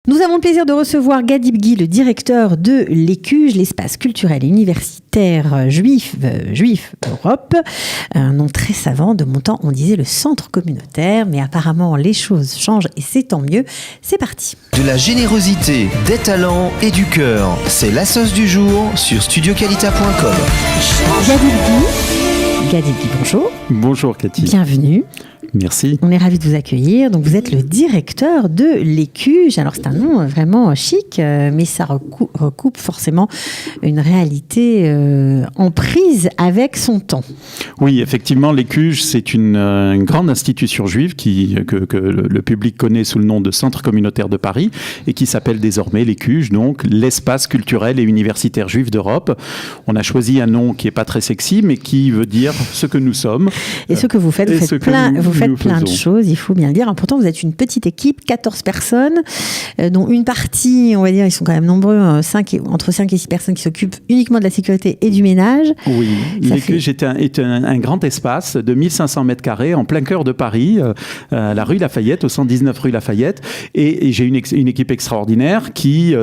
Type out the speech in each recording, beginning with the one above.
Nous avons le plaisir de recevoir Gadi Bgui, le directeur de l'ECUJ, l'espace culturel et universitaire juif Europe. Un nom très savant, de mon temps on disait le centre communautaire, mais apparemment les choses changent et c'est tant mieux. C'est parti. De la générosité, des talents et du cœur, c'est la sauce du jour sur studioqualita.com. Gadi Bgui, bonjour. Bonjour Cathy. Bienvenue. Merci. On est ravis de vous accueillir. Donc, vous êtes le directeur de l'ECUJ. Alors, c'est un nom vraiment chic, mais ça recoupe forcément une réalité en prise avec son temps. Oui, effectivement, l'ECUJ, c'est une grande institution juive que le public connaît sous le nom de Centre communautaire de Paris et qui s'appelle désormais l'ECUJ, donc l'espace culturel et universitaire juif d'Europe. On a choisi un nom qui n'est pas très sexy, mais qui veut dire ce que nous sommes. Et ce que vous faites, vous faites plein de choses, il faut bien le dire. Pourtant, vous êtes une petite équipe, 14 personnes, dont une partie, on va dire, ils sont quand même nombreux, entre 5 et 6 personnes qui s'occupent uniquement de la sécurité et du ménage. Oui, l'ECUJ est un grand espace de 1500 mètres carrés en plein cœur de Paris, à la rue Lafayette, au 119 rue Lafayette. Et j'ai une équipe extraordinaire qui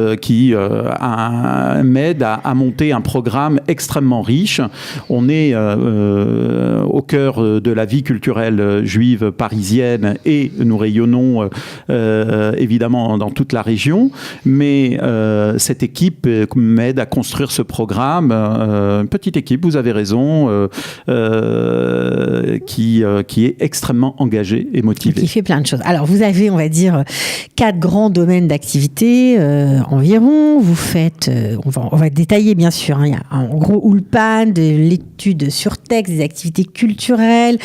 m'aide à monter un programme extrêmement riche. On est au cœur de la vie culturelle juive parisienne et nous rayonnons évidemment dans toute la région, mais cette équipe m'aide à construire ce programme, une petite équipe, vous avez raison, qui est extrêmement engagée et motivée. Qui fait plein de choses. Alors vous avez, on va dire, 4 grands domaines d'activité environ. Vous faites, on va détailler bien sûr, il y a en gros Ulpan, de l'étude sur texte, des activités culturelles,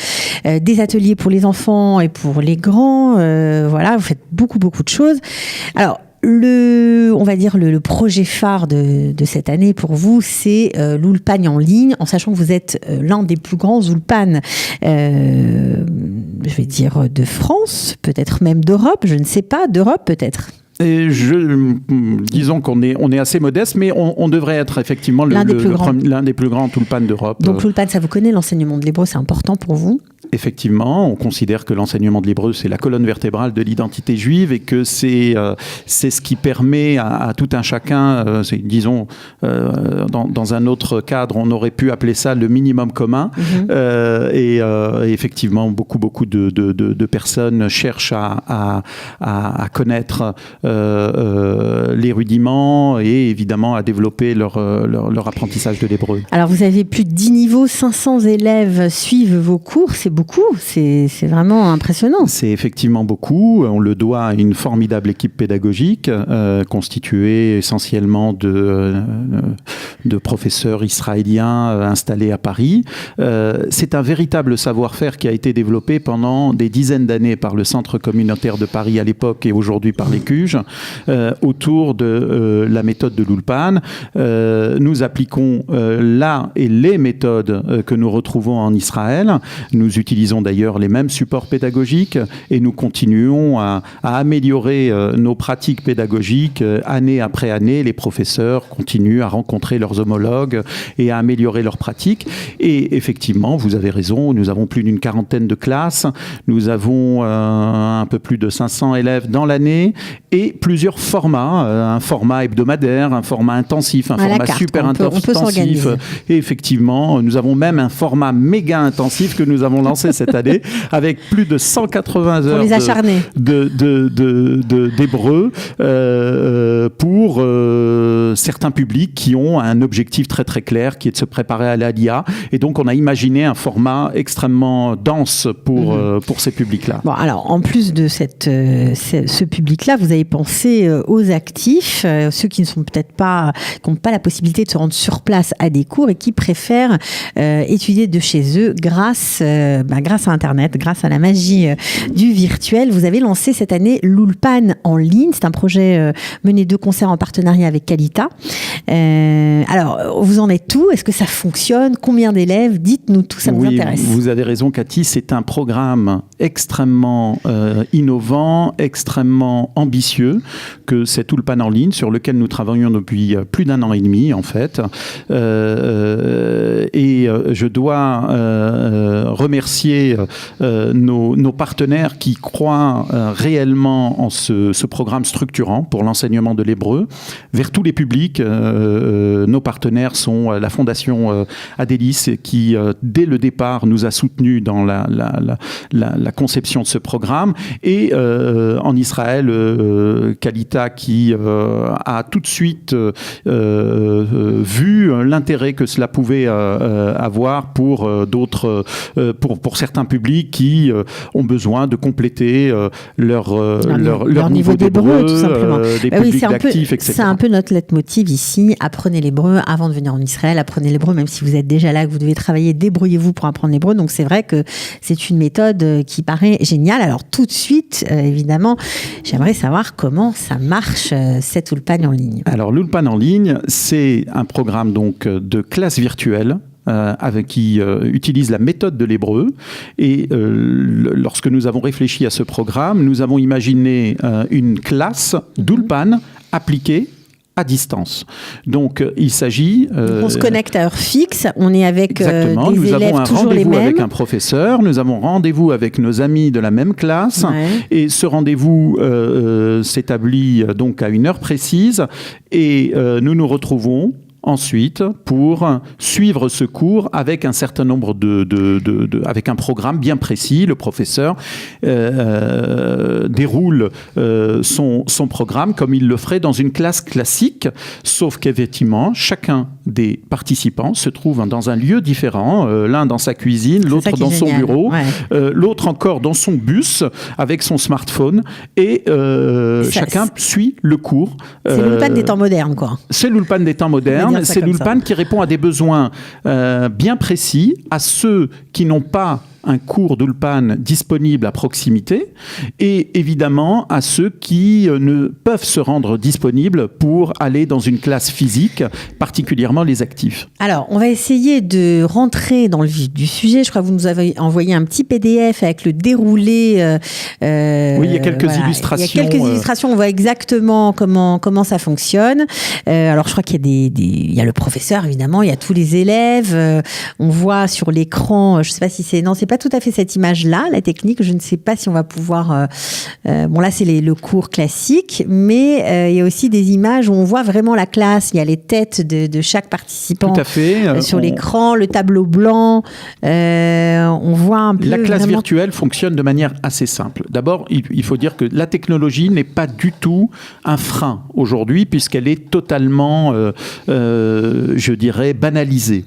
des ateliers pour les enfants et pour les grands, voilà, vous faites beaucoup de choses. Alors, on va dire le projet phare de cette année pour vous, c'est l'Ulpan en ligne, en sachant que vous êtes l'un des plus grands Ulpan, je vais dire de France, peut-être même d'Europe, je ne sais pas, d'Europe peut-être. Disons qu'on est assez modeste, mais on devrait être effectivement l'un des plus grands Ulpan d'Europe. Donc l'Ulpan, ça vous connaît, l'enseignement de l'hébreu, c'est important pour vous ? Effectivement, on considère que l'enseignement de l'hébreu, c'est la colonne vertébrale de l'identité juive et que c'est ce qui permet à tout un chacun, disons, dans un autre cadre, on aurait pu appeler ça le minimum commun. Et effectivement, beaucoup de personnes cherchent à connaître les rudiments et évidemment à développer leur apprentissage de l'hébreu. Alors, vous avez plus de 10 niveaux, 500 élèves suivent vos cours, c'est beaucoup, c'est vraiment impressionnant. C'est effectivement beaucoup, on le doit à une formidable équipe pédagogique constituée essentiellement de professeurs israéliens installés à Paris. C'est un véritable savoir-faire qui a été développé pendant des dizaines d'années par le Centre communautaire de Paris à l'époque et aujourd'hui par l'ECUJ autour de la méthode de l'Ulpan. Nous appliquons les méthodes que nous retrouvons en Israël. Nous utilisons d'ailleurs les mêmes supports pédagogiques et nous continuons à améliorer nos pratiques pédagogiques année après année. Les professeurs continuent à rencontrer leurs homologues et à améliorer leurs pratiques. Et effectivement, vous avez raison, nous avons plus d'une quarantaine de classes, nous avons un peu plus de 500 élèves dans l'année et plusieurs formats, un format hebdomadaire, un format intensif, un format super intensif. Et effectivement, nous avons même un format méga intensif que nous avons lancé cette année avec plus de 180 heures d'hébreu pour certains publics qui ont un objectif très très clair qui est de se préparer à l'Aliyah. Et donc on a imaginé un format extrêmement dense pour ces publics-là. Bon, alors en plus de ce public-là, vous avez pensé aux actifs, ceux qui ne sont peut-être pas, qui n'ont pas la possibilité de se rendre sur place à des cours et qui préfèrent étudier de chez eux grâce à Internet, grâce à la magie du virtuel. Vous avez lancé cette année l'Ulpan en ligne. C'est un projet mené de concert en partenariat avec Qualita. Alors, vous en êtes où? Est-ce que ça fonctionne? Combien d'élèves? Dites-nous tout, ça nous intéresse. Vous avez raison, Cathy, c'est un programme extrêmement innovant, extrêmement ambitieux, que c'est Ulpan en ligne, sur lequel nous travaillons depuis plus d'1 an et demi, en fait. Et je dois remercier nos partenaires qui croient réellement en ce programme structurant pour l'enseignement de l'hébreu vers tous les publics. Nos partenaires sont la Fondation Adélis qui, dès le départ, nous a soutenus dans la conception de ce programme, et en Israël, Kalita qui a tout de suite vu l'intérêt que cela pouvait avoir pour pour certains publics qui ont besoin de compléter leur niveau d'hébreu, tout simplement. Des publics d'actifs, etc. C'est un peu notre leitmotiv ici. Apprenez l'hébreu avant de venir en Israël. Apprenez l'hébreu, même si vous êtes déjà là, que vous devez travailler, débrouillez-vous pour apprendre l'hébreu. Donc c'est vrai que c'est une méthode qui paraît géniale. Alors tout de suite, évidemment, j'aimerais savoir comment ça marche, cette Ulpan en ligne. Alors l'Ulpan en ligne, c'est un programme donc de classe virtuelle qui utilise la méthode de l'hébreu. Et lorsque nous avons réfléchi à ce programme, nous avons imaginé une classe d'Ulpan appliquée à distance. Donc, il s'agit... on se connecte à heure fixe, on est avec des élèves toujours les mêmes. Nous avons un rendez-vous avec un professeur, nous avons rendez-vous avec nos amis de la même classe, et ce rendez-vous s'établit donc à une heure précise, et nous nous retrouvons ensuite pour suivre ce cours avec un certain nombre avec un programme bien précis. Le professeur déroule son programme comme il le ferait dans une classe classique, sauf qu'effectivement, chacun des participants se trouve dans un lieu différent, l'un dans sa cuisine, l'autre dans son bureau, l'autre encore dans son bus avec son smartphone, et chacun suit le cours. C'est l'Ulpan des temps modernes, quoi. C'est l'Ulpan des temps modernes. C'est l'Ulpan qui répond à des besoins bien précis, à ceux qui n'ont pas un cours d'Ulpan disponible à proximité, et évidemment à ceux qui ne peuvent se rendre disponibles pour aller dans une classe physique, particulièrement les actifs. Alors, on va essayer de rentrer dans le vif du sujet. Je crois que vous nous avez envoyé un petit PDF avec le déroulé. Oui, il y a quelques illustrations. Il y a quelques illustrations, on voit exactement comment ça fonctionne. Alors, je crois qu'il y a il y a le professeur, évidemment, il y a tous les élèves. On voit sur l'écran, je ne sais pas si c'est pas tout à fait cette image-là, la technique. Je ne sais pas si on va pouvoir... bon, là, c'est le cours classique, mais il y a aussi des images où on voit vraiment la classe. Il y a les têtes de chaque participant. Tout à fait. Sur l'écran, le tableau blanc. On voit un peu... La classe virtuelle fonctionne de manière assez simple. D'abord, il faut dire que la technologie n'est pas du tout un frein aujourd'hui, puisqu'elle est totalement, je dirais, banalisée.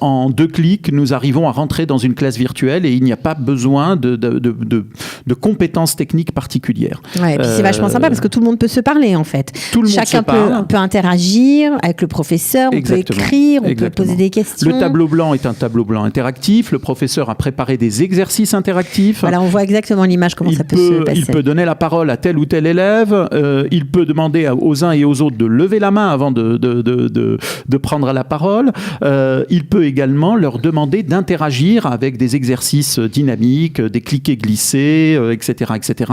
En 2 clics, nous arrivons à rentrer dans une classe virtuelle, et il n'y a pas besoin de compétences techniques particulières. Ouais, et puis c'est vachement sympa parce que tout le monde peut se parler, en fait. Tout le monde Chacun se parle. peut interagir avec le professeur, on peut écrire, on peut poser des questions. Le tableau blanc est un tableau blanc interactif. Le professeur a préparé des exercices interactifs. Voilà, on voit exactement l'image, comment ça peut se passer. Il peut donner la parole à tel ou tel élève. Il peut demander aux uns et aux autres de lever la main avant de prendre la parole. Il peut également leur demander d'interagir avec des exercices dynamiques, des cliquer-glisser, etc., etc.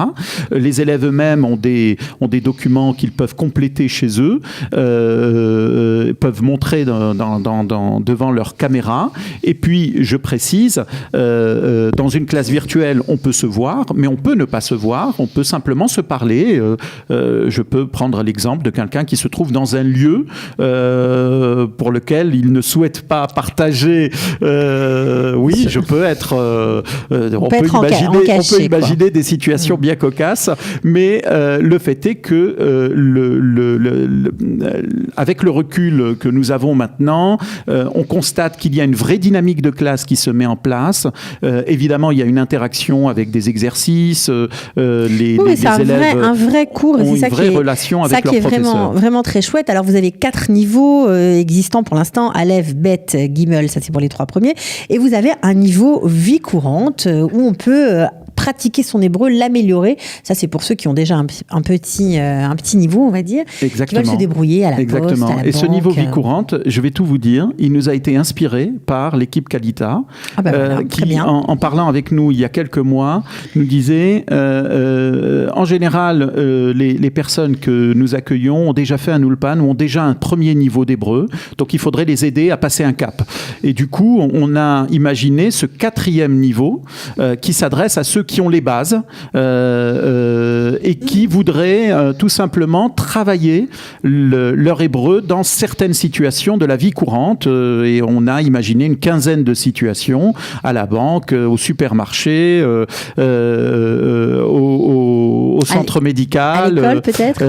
Les élèves eux-mêmes ont des documents qu'ils peuvent compléter chez eux, peuvent montrer devant leur caméra. Et puis, je précise, dans une classe virtuelle, on peut se voir, mais on peut ne pas se voir, on peut simplement se parler. Je peux prendre l'exemple de quelqu'un qui se trouve dans un lieu pour lequel il ne souhaite pas partager. Oui, je peux être... on peut imaginer des situations bien cocasses, mais le fait est que avec le recul que nous avons maintenant, on constate qu'il y a une vraie dynamique de classe qui se met en place. Évidemment, il y a une interaction avec des exercices. Les élèves un vrai cours, ont une vraie relation avec leur professeur. Ça qui est vraiment très chouette. Alors, vous avez 4 niveaux existants pour l'instant. Aleph, Bet, Gimel, ça c'est pour les 3 premiers. Et vous avez un niveau vie courante où on peut pratiquer son hébreu, l'améliorer. Ça, c'est pour ceux qui ont déjà un petit niveau, on va dire. Exactement. Qui veulent se débrouiller à la poste, à la Et ce banque. niveau vie courante, je vais tout vous dire, il nous a été inspiré par l'équipe Qualita, Voilà, très qui, bien. en parlant avec nous il y a quelques mois, nous disait, en général, les personnes que nous accueillons ont déjà fait un ulpan ou ont déjà un premier niveau d'hébreu, donc il faudrait les aider à passer un cap. Et du coup, on a imaginé ce 4e niveau qui s'adresse à ceux qui ont les bases et qui voudraient tout simplement travailler leur hébreu dans certaines situations de la vie courante. Et on a imaginé une quinzaine de situations à la banque, au supermarché, au centre médical, à l'école peut-être,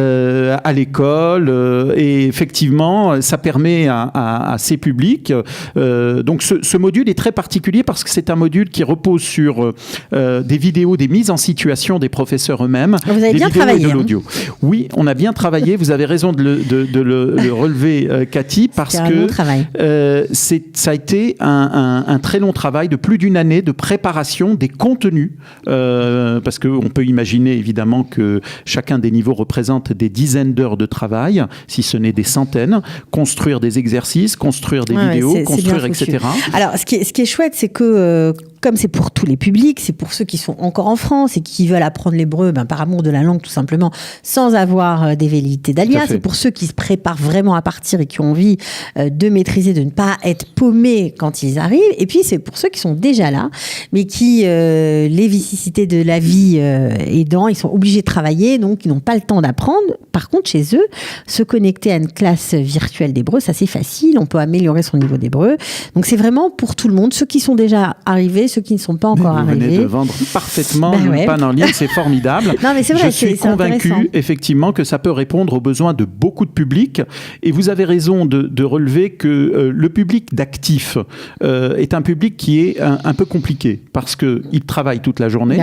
à l'école. Et effectivement, ça permet à ces publics. Donc ce module est très particulier parce que c'est un module qui repose sur des vidéos, des mises en situation des professeurs eux-mêmes. Vous avez des bien vidéos travaillé. Et de l'audio. Oui, on a bien travaillé. Vous avez raison de le relever, Cathy, parce que ça a été un très long travail de plus d'une année de préparation des contenus, parce qu'on peut imaginer évidemment que chacun des niveaux représente des dizaines d'heures de travail, si ce n'est des centaines, construire des exercices, construire des vidéos, construire, etc. Alors, ce qui est chouette, c'est que comme c'est pour tous les publics, c'est pour ceux qui sont encore en France et qui veulent apprendre l'hébreu par amour de la langue tout simplement, sans avoir des velléités d'alias. C'est pour ceux qui se préparent vraiment à partir et qui ont envie de maîtriser, de ne pas être paumés quand ils arrivent. Et puis c'est pour ceux qui sont déjà là, mais qui, les vicissitudes de la vie aidant, ils sont obligés de travailler, donc ils n'ont pas le temps d'apprendre. Par contre, chez eux, se connecter à une classe virtuelle d'hébreu, ça c'est facile, on peut améliorer son niveau d'hébreu. Donc c'est vraiment pour tout le monde, ceux qui sont déjà arrivés, ceux qui ne sont pas encore arrivés. Vous venez de vendre parfaitement l'ulpan en ligne, c'est formidable. Non, mais c'est vrai, je suis convaincu effectivement que ça peut répondre aux besoins de beaucoup de publics. Et vous avez raison de relever que le public d'actifs est un public qui est un peu compliqué parce qu'il travaille toute la journée,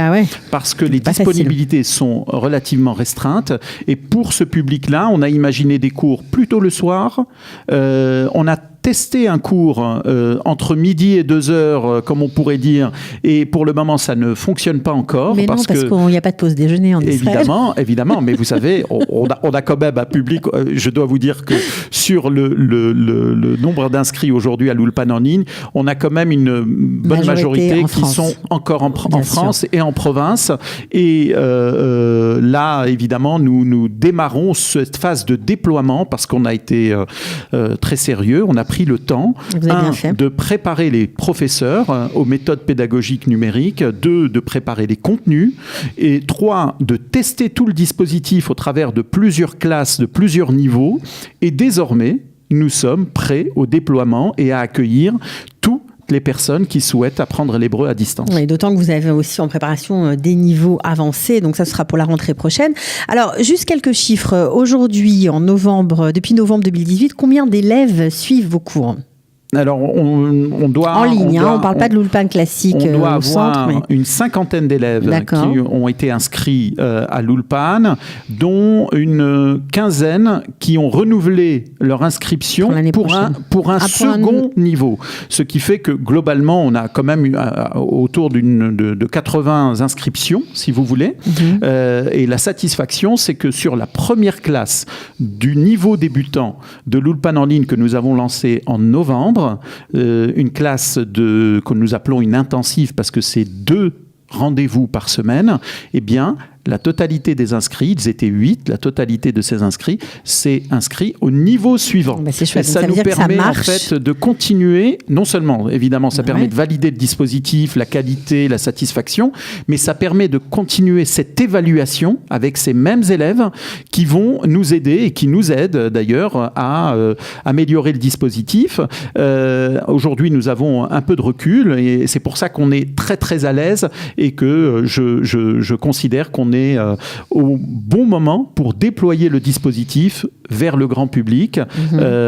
parce que les disponibilités sont relativement restreintes. Et pour ce public-là, on a imaginé des cours plutôt le soir. On a testé un cours entre midi et 2 heures, comme on pourrait dire, et pour le moment, ça ne fonctionne pas encore. Mais parce qu'il n'y a pas de pause déjeuner en Israël. Évidemment, mais vous savez, on a quand même un public, je dois vous dire que sur le nombre d'inscrits aujourd'hui à l'ulpan en ligne, on a quand même une bonne majorité qui sont encore en France et en province. Et là, évidemment, nous démarrons cette phase de déploiement parce qu'on a été très sérieux. On a pris le temps, de préparer les professeurs aux méthodes pédagogiques numériques, 2, de préparer les contenus, et 3, de tester tout le dispositif au travers de plusieurs classes, de plusieurs niveaux, et désormais, nous sommes prêts au déploiement et à accueillir tous les personnes qui souhaitent apprendre l'hébreu à distance. Oui, d'autant que vous avez aussi en préparation des niveaux avancés, donc ça sera pour la rentrée prochaine. Alors, juste quelques chiffres. Aujourd'hui, depuis novembre 2018, combien d'élèves suivent vos cours ? Alors, on doit... En ligne, on ne parle pas de l'ulpan classique on doit au centre. avoir une cinquantaine d'élèves qui ont été inscrits à l'ulpan, dont une quinzaine qui ont renouvelé leur inscription pour un second niveau. Ce qui fait que, globalement, on a quand même autour de 80 inscriptions, si vous voulez. Et la satisfaction, c'est que sur la première classe du niveau débutant de l'ulpan en ligne que nous avons lancé en novembre, une classe que nous appelons une intensive parce que c'est 2 rendez-vous par semaine, eh bien, la totalité des inscrits, ils étaient 8, la totalité de ces inscrits s'est inscrit au niveau suivant. C'est chouette. Ça nous permet en fait de continuer, non seulement, évidemment, ça permet de valider le dispositif, la qualité, la satisfaction, mais ça permet de continuer cette évaluation avec ces mêmes élèves qui vont nous aider et qui nous aident d'ailleurs à améliorer le dispositif. Aujourd'hui, nous avons un peu de recul et c'est pour ça qu'on est très très à l'aise et que je considère qu'on qu'on est au bon moment pour déployer le dispositif vers le grand public,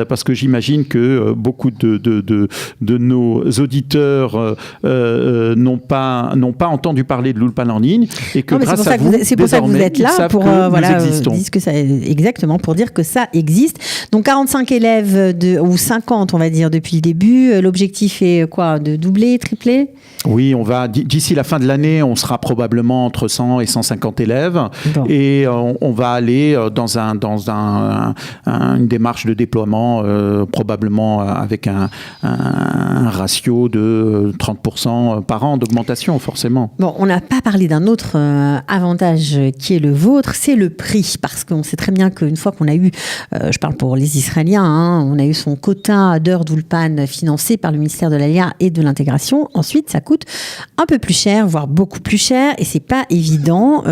parce que j'imagine que beaucoup de nos auditeurs n'ont pas entendu parler de l'Ulpan en ligne, et que grâce à vous, c'est pour ça que vous êtes là, pour exactement, pour dire que ça existe. Donc 45 élèves ou 50, on va dire, depuis le début. L'objectif est quoi? De doubler, tripler? Oui, on va d'ici la fin de l'année, on sera probablement entre 100 et 150 élèves, et on va aller dans une démarche de déploiement, probablement avec un ratio de 30% par an d'augmentation, forcément. Bon, on n'a pas parlé d'un autre avantage qui est le vôtre, c'est le prix, parce qu'on sait très bien qu'une fois qu'on a eu, je parle pour les Israéliens, on a eu son quota d'heures d'Ulpan financé par le ministère de l'Aliyah et de l'Intégration, ensuite ça coûte un peu plus cher, voire beaucoup plus cher, et c'est pas évident,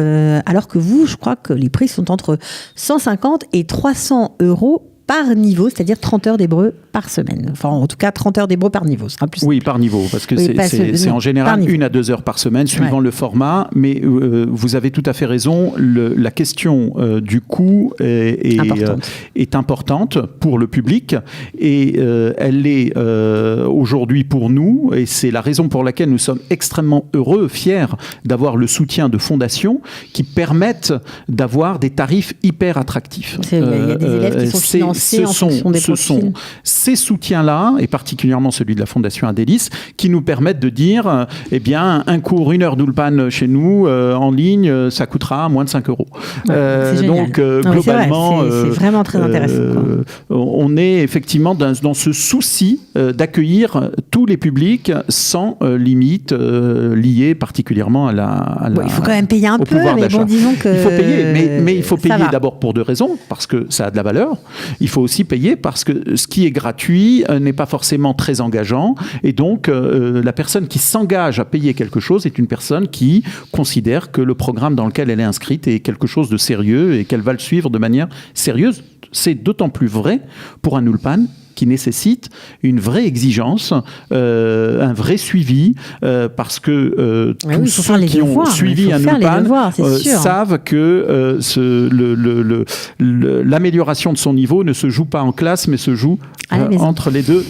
alors que vous, je crois que les prix sont entre 150 et 300 € par niveau, c'est-à-dire 30 heures d'hébreu par semaine. Enfin, en tout cas, 30 heures d'hébreu par niveau. Ce sera plus... Oui, par niveau, parce que c'est en général 1 à 2 heures par semaine, suivant le format. Mais vous avez tout à fait raison, la question du coût est importante pour le public, et elle l'est aujourd'hui pour nous, et c'est la raison pour laquelle nous sommes extrêmement heureux, fiers d'avoir le soutien de fondations qui permettent d'avoir des tarifs hyper attractifs. Il y a des élèves qui sont financés en fonction des profils. Ce sont ces soutiens-là, et particulièrement celui de la Fondation Adélis, qui nous permettent de dire, eh bien, un cours, 1 heure d'Ulpan chez nous, en ligne, ça coûtera moins de 5 €. Donc, globalement... C'est vraiment très intéressant. On est effectivement dans ce souci d'accueillir tous les publics sans limite liée particulièrement à la il faut quand même payer un peu, mais bon, disons que... Il faut payer, mais il faut payer d'abord pour 2 raisons, parce que ça a de la valeur. Il faut aussi payer parce que ce qui est gratuit n'est pas forcément très engageant, et donc la personne qui s'engage à payer quelque chose est une personne qui considère que le programme dans lequel elle est inscrite est quelque chose de sérieux et qu'elle va le suivre de manière sérieuse. C'est d'autant plus vrai pour un Ulpan qui nécessite une vraie exigence, un vrai suivi, parce que tous ceux qui ont suivi un Ulpan savent que l'amélioration de son niveau ne se joue pas en classe, mais se joue entre les deux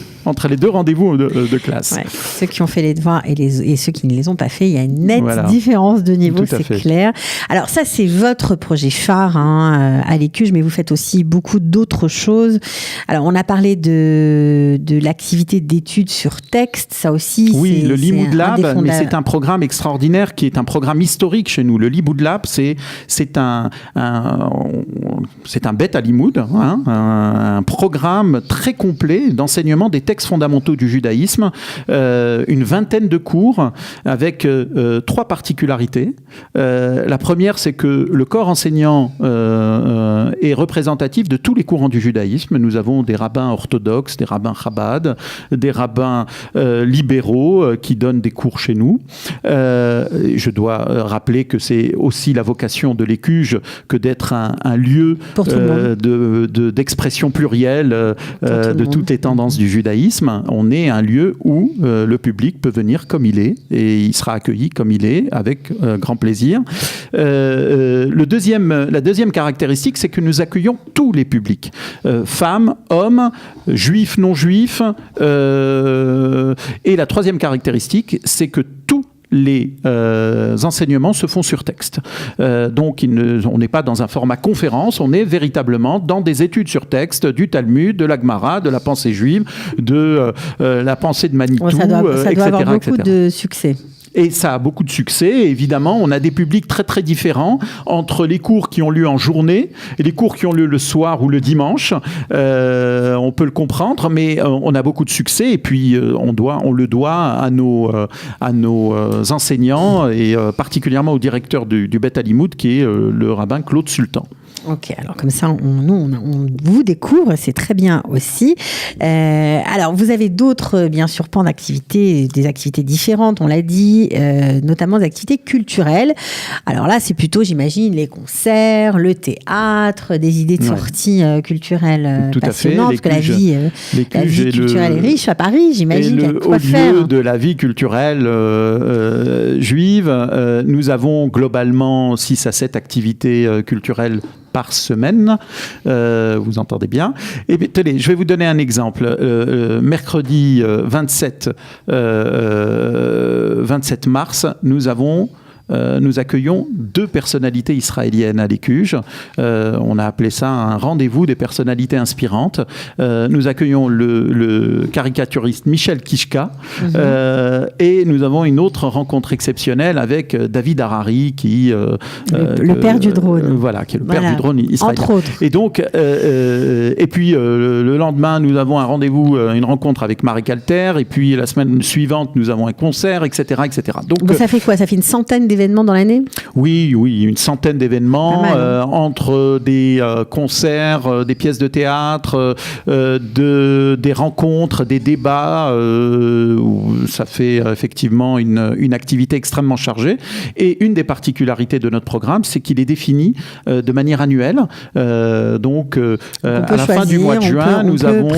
rendez-vous de classe. Ouais. Ceux qui ont fait les devoirs et ceux qui ne les ont pas fait, il y a une nette différence de niveau, c'est clair. Alors ça, c'est votre projet phare à l'Écuge, mais vous faites aussi beaucoup d'autres choses. Alors on a parlé de l'activité d'études sur texte, ça aussi. Oui, le Limoud Lab, mais c'est un programme extraordinaire qui est un programme historique chez nous. Le Limoud Lab, c'est un bête à Limoud, un programme très complet d'enseignement des textes fondamentaux du judaïsme, une vingtaine de cours avec 3 particularités. La première, c'est que le corps enseignant est représentatif de tous les courants du judaïsme. Nous avons des rabbins orthodoxes, des rabbins Chabad, des rabbins libéraux qui donnent des cours chez nous. Je dois rappeler que c'est aussi la vocation de l'Écuge que d'être un lieu d'expression plurielle de toutes les tendances du judaïsme. On est un lieu où le public peut venir comme il est, et il sera accueilli comme il est, avec grand plaisir. La deuxième caractéristique, c'est que nous accueillons tous les publics. Femmes, hommes, juifs, non-juifs. Et la troisième caractéristique, c'est que tous les enseignements se font sur texte. Donc, on n'est pas dans un format conférence, on est véritablement dans des études sur texte, du Talmud, de la Gemara, de la pensée juive, de la pensée de Manitou, ça doit etc. avoir beaucoup de succès. Et ça a beaucoup de succès. Évidemment, on a des publics très très différents entre les cours qui ont lieu en journée et les cours qui ont lieu le soir ou le dimanche. On peut le comprendre, mais on a beaucoup de succès. Et puis on le doit à nos enseignants, et particulièrement au directeur du Beth Alimoud, qui est le rabbin Claude Sultan. Ok, alors comme ça, on vous découvre, c'est très bien aussi. Alors, vous avez d'autres, bien sûr, pans d'activités, des activités différentes, on l'a dit, notamment des activités culturelles. Alors là, c'est plutôt, j'imagine, les concerts, le théâtre, des idées de sortie culturelles passionnantes, parce que la vie culturelle est riche à Paris, j'imagine. Et au lieu de la vie culturelle juive, nous avons globalement 6 à 7 activités culturelles par semaine, vous entendez bien. Et bien, tenez, je vais vous donner un exemple. Mercredi 27 mars, nous accueillons 2 personnalités israéliennes à l'Écuge. On a appelé ça un rendez-vous des personnalités inspirantes. Nous accueillons le caricaturiste Michel Kishka et nous avons une autre rencontre exceptionnelle avec David Harari qui le père du drone. Voilà, qui est le père du drone israélien. Entre autres. Et donc, et puis le lendemain, nous avons un rendez-vous, une rencontre avec Marie Calter. Et puis la semaine suivante, nous avons un concert, etc., etc. Donc, ça fait quoi? Ça fait une centaine d'événements dans l'année? Oui, une centaine d'événements entre des concerts, des pièces de théâtre, des rencontres, des débats. Ça fait effectivement une activité extrêmement chargée. Et une des particularités de notre programme, c'est qu'il est défini de manière annuelle. Donc, à la fin du mois de juin, nous allons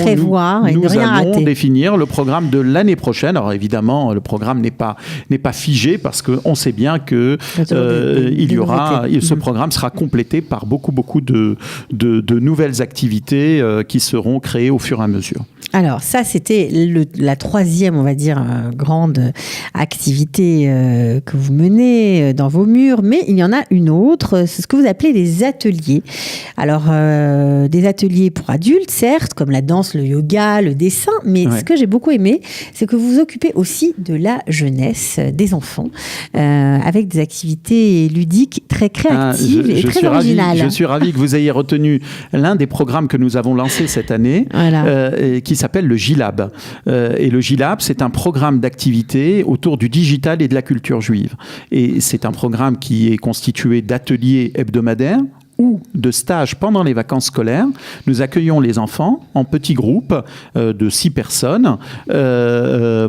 définir le programme de l'année prochaine. Alors évidemment, le programme n'est pas figé parce qu'on sait bien que ce programme sera complété par beaucoup de nouvelles activités qui seront créées au fur et à mesure. Alors ça, c'était la troisième, on va dire, grande activité que vous menez dans vos murs, mais il y en a une autre, c'est ce que vous appelez des ateliers. Alors, des ateliers pour adultes, certes, comme la danse, le yoga, le dessin, mais ce que j'ai beaucoup aimé, c'est que vous vous occupez aussi de la jeunesse, des enfants, avec des activités ludiques très créatives et très originales. Je suis ravi que vous ayez retenu l'un des programmes que nous avons lancé cette année, qui s'appelle le Gilab. Et le Gilab, c'est un programme d'activité autour du digital et de la culture juive. Et c'est un programme qui est constitué d'ateliers hebdomadaires ou de stages pendant les vacances scolaires. Nous accueillons les enfants en petits groupes de 6 personnes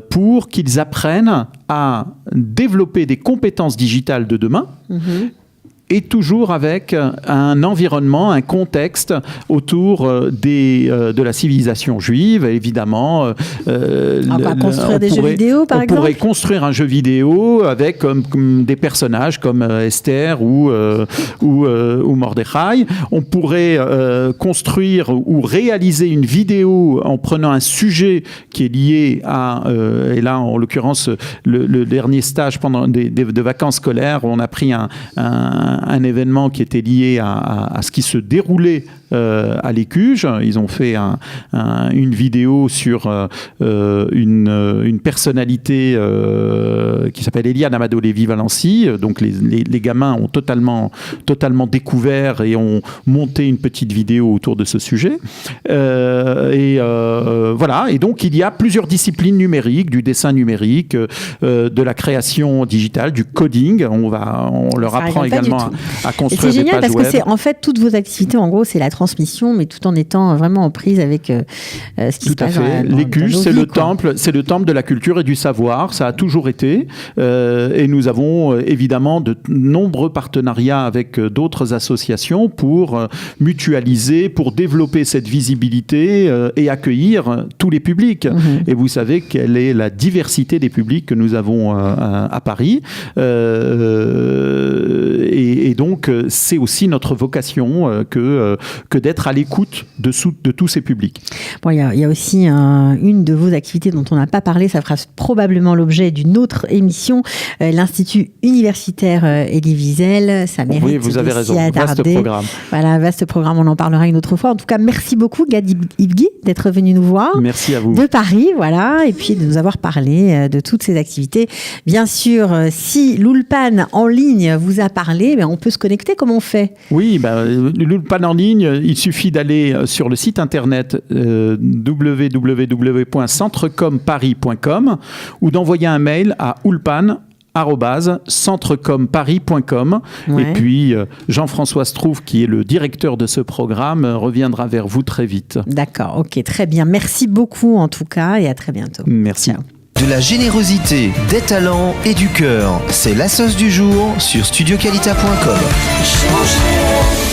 pour qu'ils apprennent à développer des compétences digitales de demain. Et toujours avec un environnement, un contexte autour de la civilisation juive, évidemment. On va construire des jeux vidéo, par exemple. On pourrait construire un jeu vidéo avec comme des personnages comme Esther ou Mordechai. On pourrait construire ou réaliser une vidéo en prenant un sujet qui est lié à, et là en l'occurrence le dernier stage pendant de vacances scolaires, on a pris un événement qui était lié à ce qui se déroulait à l'Écuge. Ils ont fait une vidéo sur une personnalité qui s'appelle Eliane Amado-Lévy-Valency. Donc les gamins ont totalement découvert et ont monté une petite vidéo autour de ce sujet. Voilà. Et donc il y a plusieurs disciplines numériques, du dessin numérique, de la création digitale, du coding. On leur apprend également à construire des pages web. C'est génial parce que c'est en fait toutes vos activités, en gros, c'est la transmission, mais tout en étant vraiment en prise avec ce qui se passe. Tout à fait. L'Écuge, c'est le temple de la culture et du savoir. Ça a toujours été. Et nous avons évidemment de nombreux partenariats avec d'autres associations pour mutualiser, pour développer cette visibilité et accueillir tous les publics. Et vous savez quelle est la diversité des publics que nous avons à Paris. Et donc, c'est aussi notre vocation que d'être à l'écoute de tous ces publics. Bon, il y a aussi une de vos activités dont on n'a pas parlé, ça fera probablement l'objet d'une autre émission, l'Institut universitaire Elie Wiesel. Ça mérite. Oui, vous avez raison. Vaste programme. Voilà, vaste programme, on en parlera une autre fois. En tout cas, merci beaucoup, Gad Ibgi, d'être venu nous voir. Merci à vous. De Paris, voilà, et puis de nous avoir parlé de toutes ces activités. Bien sûr, si l'Ulpan en ligne vous a parlé, on peut se connecter. Comment on fait? Oui, l'Ulpan en ligne, il suffit d'aller sur le site internet www.centrecomparis.com ou d'envoyer un mail à ulpan centrecomparis.com. Ouais. Et puis, Jean-François Strouve, qui est le directeur de ce programme, reviendra vers vous très vite. D'accord, ok, très bien. Merci beaucoup en tout cas et à très bientôt. Merci. Ciao. De la générosité, des talents et du cœur, c'est la sauce du jour sur studioqualita.com. Changer.